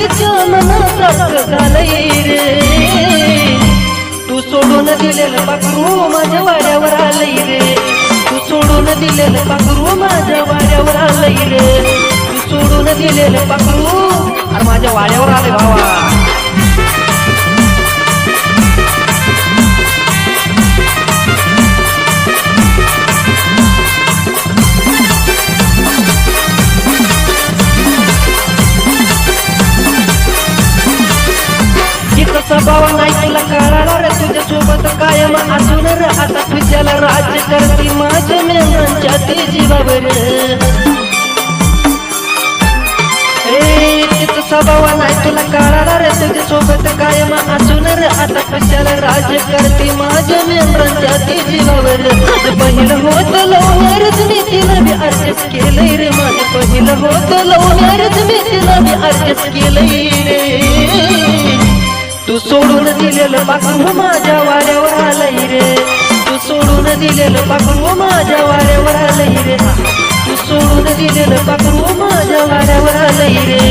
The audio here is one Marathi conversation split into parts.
तिच्या मनासारखं झालंय रे. तू सोडून दिलेलं पाखरू माझ्या वाड्यावर आलंय रे. तू सोडून दिलेलं पाखरू माझ्या वाड्यावर आलंय रे. तू सोडून दिलेलं पाखरू अरे माझ्या वाड्यावर आले भावा. स्वभाव नाही तुला कळाला रे. तुझ्या सोबत कायम असून रे आता तुझ्याला राज्य करते माझ्या मेंढरांच्या ते जीवावर. तिचा स्वभाव नाही तुला कळाला रे. तुझ्या सोबत कायम असून रे आता तुझ्याला राज्य करते माझ्या मेंढरांच्या ते जीवावर. पहिलं होतं लव्ह मॅरेज मी तिला बी ऍडजस्ट केलंय रे. माझं पहिलं होतं लव्ह मॅरेज मी तिला बी ऍडजस्ट केलंय रे. तू सोडून दिलेलं पाखरू माझ्या वाड्यावर आलंय रे. तू सोडून दिलेलं पाखरू माझ्या वाड्यावर आलंय रे. तू सोडून दिलेलं पाखरू माझ्या वाड्यावर आलंय रे.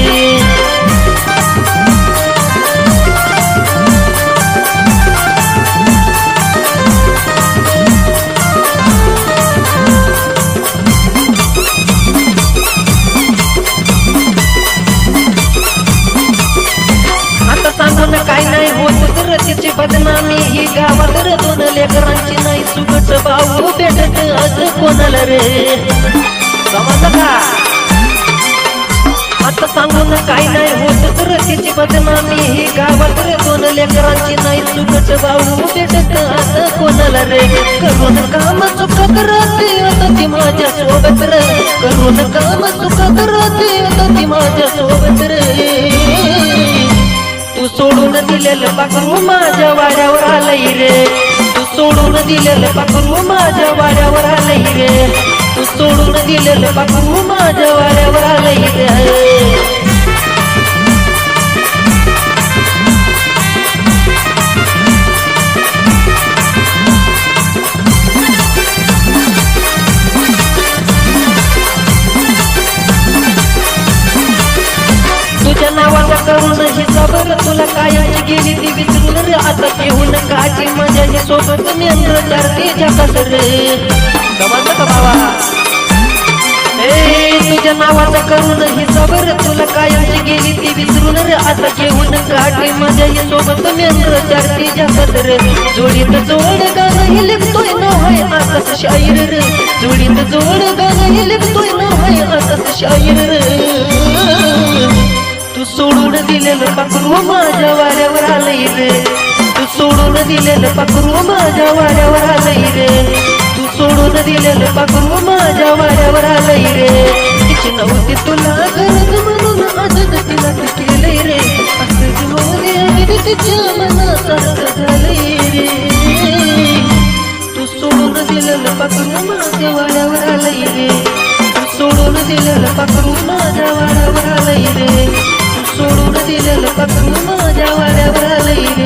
काय नाही होत तर तिची बदनामी ही गावात रे. दोन लेकरांची नाही सुगट भाऊ भेटत आज कोणाला रे. समजलं का आता सांगून काय नाही होत तर तिची बदनामी ही गावात रे. दोन लेकरांची नाही सुगट भाऊ भेटत आज कोणाला रे. करून काम चुकत राहते आता ती माझ्या सोबत रे. करून काम चुकत राहते आता ती माझ्या सोबत रे. तू सोडून दिलेलं पाखरू माझ्या वाड्यावर आलंय रे. तू सोडून दिलेलं पाखरू माझ्या वाड्यावर आलंय रे. तू सोडून दिलेलं पाखरू माझ्या वाड्यावर आलंय रे. तुझ्या नावाचा करून ही सबर तुला कायची गेली ती विसरून रे. आता घेऊन काची माझ्या हे सोबत मेंढर चारते झकास रे. समजलं का बाबा. तुझ्या नावाचा करून ही सबर तुला कायची गेली ती विसरून रे. आता घेऊन काची माझ्या हे सोबत मेंढर चारते झकास रे. जोडीत जोड गाणं हे लिखतोय नाव आहे आकाश शाहीर रे. जोडीत जोड गाणं हे लिखतोय नाव आहे आकाश शाहीर रे. तू सोडून दिलेलं पाखरू माझ्या वाड्यावर आलंय रे. तू सोडून दिलेलं पाखरू माझ्या वाड्यावर आलंय रे. तू सोडून दिलेलं पाखरू माझ्या वाड्यावर आलंय रे. तिची नव्हती तुला गरज म्हणून आजच तिला केलंय रे. असं जीवन तिच्या मनासारखं झालंय रे. तू सोडून दिलेलं पाखरू माझ्या वाड्यावर आलंय रे. तू सोडून दिलेलं पाखरू माझ्या वाड्यावर आलंय रे. सोडून दिलेलं पाखरू माझ्या वाड्यावर आलंय रे.